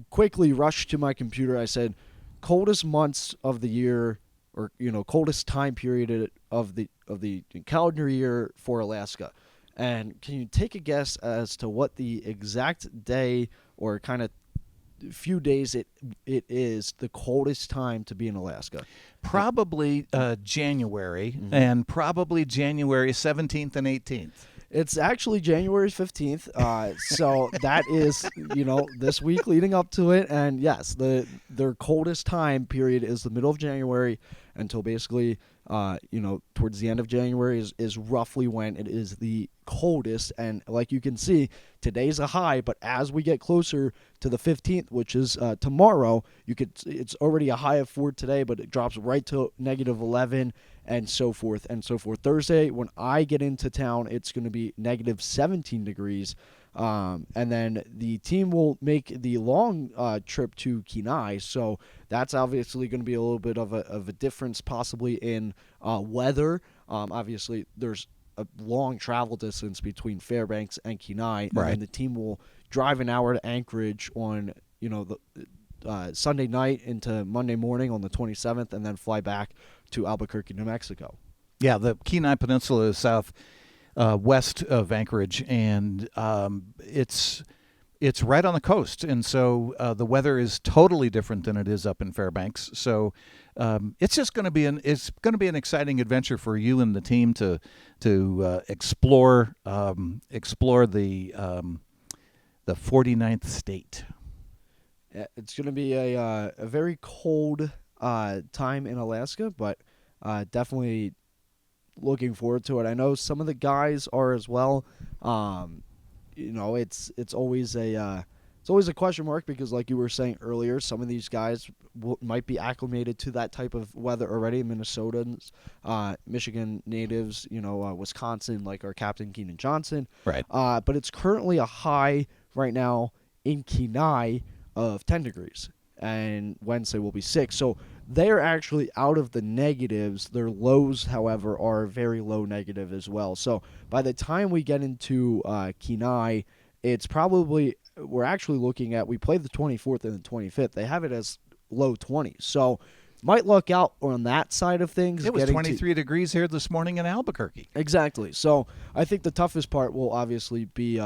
quickly rushed to my computer. I said, coldest months of the year, or coldest time period of the calendar year for Alaska. And can you take a guess as to what the exact day or kind of few days it is the coldest time to be in Alaska? Probably January, and probably January 17th and 18th. It's actually January 15th, so that is, this week leading up to it. And yes, their coldest time period is the middle of January until basically, towards the end of January is roughly when it is the coldest. And like you can see, today's a high, but as we get closer to the 15th, which is tomorrow, it's already a high of 4 today, but it drops right to negative 11. And so forth and so forth. Thursday, when I get into town, it's going to be negative 17 degrees. And then the team will make the long trip to Kenai. So that's obviously going to be a little bit of a difference possibly in weather. Obviously, there's a long travel distance between Fairbanks and Kenai. Right. And the team will drive an hour to Anchorage on, Sunday night into Monday morning on the 27th, and then fly back to Albuquerque, New Mexico. Yeah, the Kenai Peninsula is south west of Anchorage, and it's right on the coast, and so the weather is totally different than it is up in Fairbanks. So it's just going to be an exciting adventure for you and the team to explore the 49th state. It's going to be a very cold time in Alaska, but definitely looking forward to it. I know some of the guys are as well. It's always a question mark because, like you were saying earlier, some of these guys might be acclimated to that type of weather already. Minnesotans, Michigan natives, Wisconsin, like our captain Keenan Johnson. Right. But it's currently a high right now in Kenai of 10 degrees, and Wednesday will be 6. So they're actually out of the negatives. Their lows, however, are very low negative as well. So by the time we get into Kenai, we're actually looking at, we play the 24th and the 25th. They have it as low 20s. So might luck out on that side of things. It was 23 degrees here this morning in Albuquerque. Exactly. So I think the toughest part will obviously be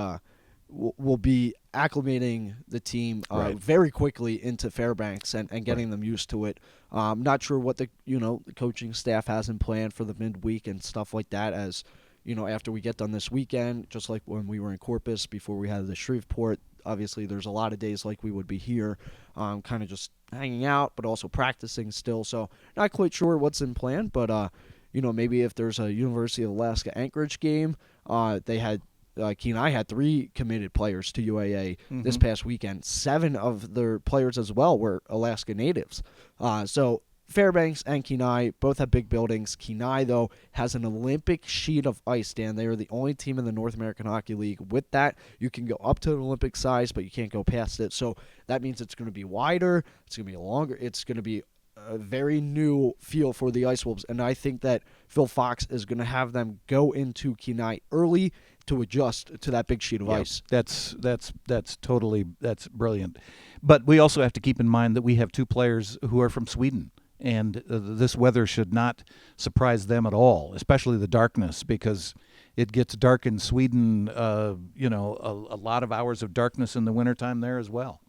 acclimating the team very quickly into Fairbanks and getting them used to it. Not sure what the coaching staff has in plan for the midweek and stuff like that, as after we get done this weekend, just like when we were in Corpus before we had the Shreveport. Obviously, there's a lot of days like we would be here, kind of just hanging out, but also practicing still. So not quite sure what's in plan, but maybe if there's a University of Alaska Anchorage game, Kenai had 3 committed players to UAA this past weekend. 7 of their players as well were Alaska natives. So Fairbanks and Kenai both have big buildings. Kenai, though, has an Olympic sheet of ice, Dan. They are the only team in the North American Hockey League. With that, you can go up to an Olympic size, but you can't go past it. So that means it's going to be wider. It's going to be longer. It's going to be a very new feel for the Ice Wolves, and I think that Phil Fox is going to have them go into Kenai early to adjust to that big sheet of ice. That's brilliant. But we also have to keep in mind that we have two players who are from Sweden, and this weather should not surprise them at all, especially the darkness, because it gets dark in Sweden, a lot of hours of darkness in the wintertime there as well.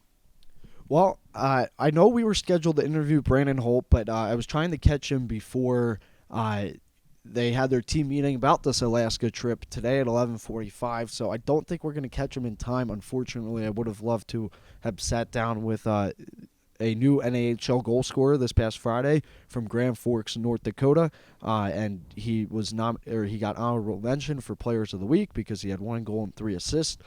Well, I know we were scheduled to interview Brandon Holt, but I was trying to catch him before they had their team meeting about this Alaska trip today at 11:45, so I don't think we're going to catch him in time. Unfortunately, I would have loved to have sat down with a new NAHL goal scorer this past Friday from Grand Forks, North Dakota, and he got honorable mention for Players of the Week because he had 1 goal and 3 assists.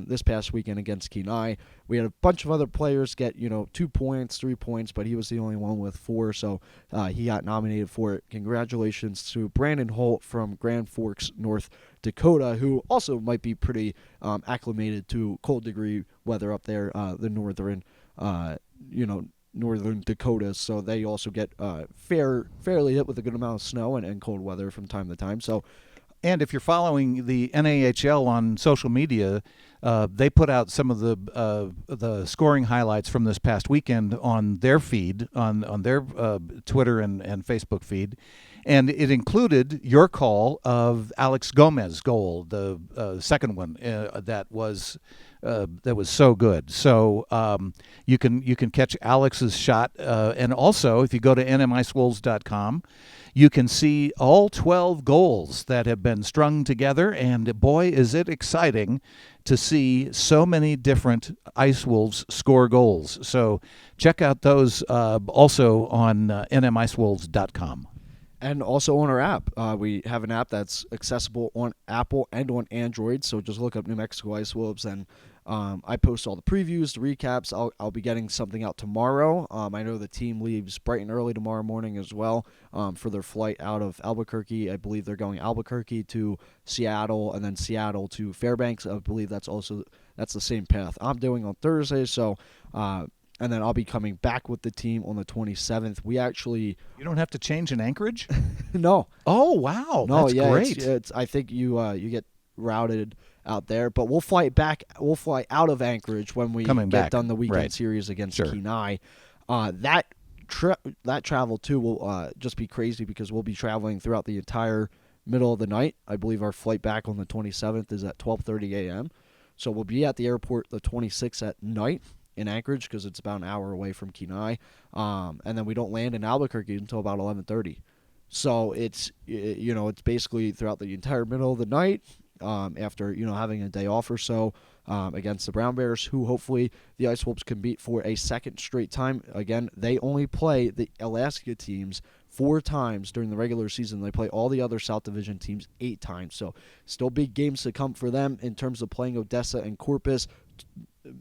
This past weekend against Kenai. We had a bunch of other players get 2 points, 3 points, but he was the only one with 4, so he got nominated for it. Congratulations to Brandon Holt from Grand Forks, North Dakota, who also might be pretty acclimated to cold degree weather up there, the northern Dakota, so they also get fairly hit with a good amount of snow and cold weather from time to time. So. And if you're following the NAHL on social media, they put out some of the scoring highlights from this past weekend on their feed, on their Twitter and Facebook feed, and it included your call of Alex Gomez's goal, the second one that was so good. So you can catch Alex's shot, and also if you go to nmiswolves.com. You can see all 12 goals that have been strung together, and boy, is it exciting to see so many different Ice Wolves score goals. So check out those also on nmiswolves.com. And also on our app. We have an app that's accessible on Apple and on Android, so just look up New Mexico Ice Wolves, and I post all the previews, the recaps. I'll be getting something out tomorrow. I know the team leaves bright and early tomorrow morning as well for their flight out of Albuquerque. I believe they're going Albuquerque to Seattle and then Seattle to Fairbanks. I believe that's the same path I'm doing on Thursday. So, and then I'll be coming back with the team on the 27th. You don't have to change in Anchorage? No. Oh, wow. No, that's great. It's I think you get routed out there, but we'll fly back. We'll fly out of Anchorage when we get done the weekend series against Kenai. That travel too will just be crazy because we'll be traveling throughout the entire middle of the night. I believe our flight back on the 27th is at 12:30 a.m. So we'll be at the airport the 26th at night in Anchorage because it's about an hour away from Kenai, and then we don't land in Albuquerque until about 11:30. So it's basically throughout the entire middle of the night. After having a day off or so against the Brown Bears, who hopefully the Ice Wolves can beat for a second straight time. Again, they only play the Alaska teams 4 times during the regular season. They play all the other South Division teams 8 times. So still big games to come for them in terms of playing Odessa and Corpus.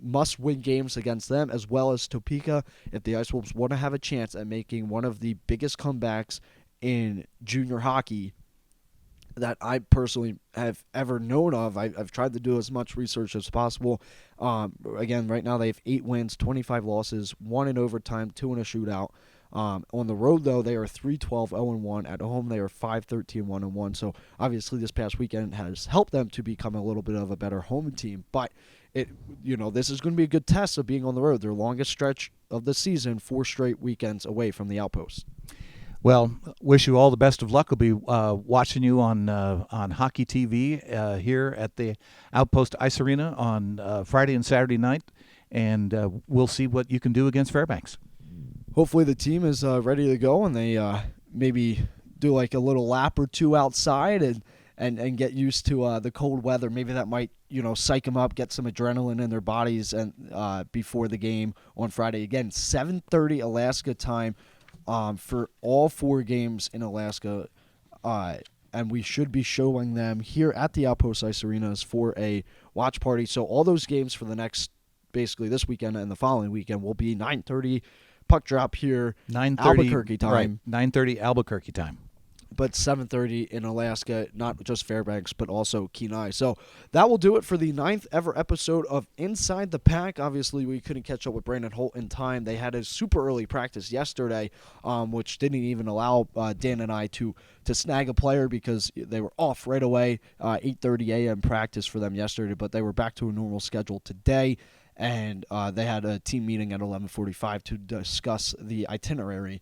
Must-win games against them as well as Topeka if the Ice Wolves want to have a chance at making one of the biggest comebacks in junior hockey that I personally have ever known of. I've tried to do as much research as possible. Again, right now they have 8 wins, 25 losses, 1 in overtime, 2 in a shootout. On the road, though, they are 3-12, 0-1. At home, they are 5-13, 1-1. So obviously this past weekend has helped them to become a little bit of a better home team. But this is going to be a good test of being on the road. Their longest stretch of the season, 4 straight weekends away from the Outpost. Well, wish you all the best of luck. We'll be watching you on Hockey TV here at the Outpost Ice Arena on Friday and Saturday night, and we'll see what you can do against Fairbanks. Hopefully the team is ready to go, and they maybe do like a little lap or 2 outside and get used to the cold weather. Maybe that might psych them up, get some adrenaline in their bodies, and before the game on Friday. Again, 7:30 Alaska time. For all 4 games in Alaska, and we should be showing them here at the Outpost Ice Arenas for a watch party. So all those games for the next, basically this weekend and the following weekend, will be 9:30 puck drop here, 9:30 Albuquerque time. Right, 9:30 Albuquerque time. but 7:30 in Alaska, not just Fairbanks, but also Kenai. So that will do it for the 9th ever episode of Inside the Pack. Obviously, we couldn't catch up with Brandon Holt in time. They had a super early practice yesterday, which didn't even allow Dan and I to snag a player because they were off right away. 8:30 a.m. practice for them yesterday, but they were back to a normal schedule today. And they had a team meeting at 11:45 to discuss the itinerary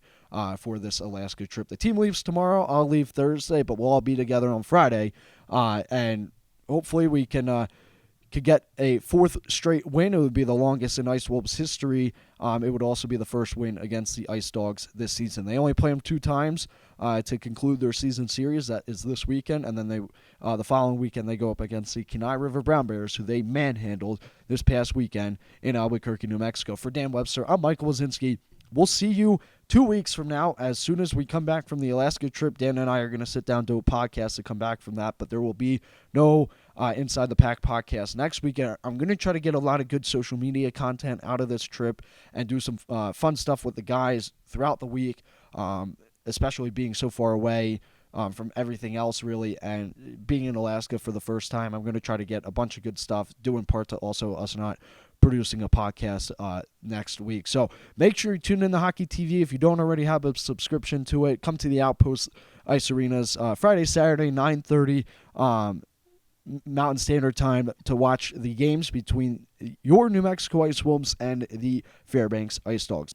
for this Alaska trip. The team leaves tomorrow. I'll leave Thursday, but we'll all be together on Friday, and hopefully we can could get a 4th straight win. It would be the longest in Ice Wolves history. It would also be the first win against the Ice Dogs this season. They only play them 2 times to conclude their season series. That is this weekend, and then the following weekend they go up against the Kenai River Brown Bears, who they manhandled this past weekend in Albuquerque, New Mexico. For Dan Webster, I'm Michael Wazinski. We'll see you 2 weeks from now. As soon as we come back from the Alaska trip, Dan and I are going to sit down, do a podcast to come back from that, but there will be no Inside the Pack podcast next week. I'm going to try to get a lot of good social media content out of this trip and do some fun stuff with the guys throughout the week, especially being so far away from everything else, really, and being in Alaska for the first time. I'm going to try to get a bunch of good stuff, due in part to also us not producing a podcast next week. So make sure you tune in to Hockey TV. If you don't already have a subscription to it, come to the Outpost Ice Arenas Friday, Saturday, 9:30 Mountain Standard Time to watch the games between your New Mexico Ice Wolves and the Fairbanks Ice Dogs.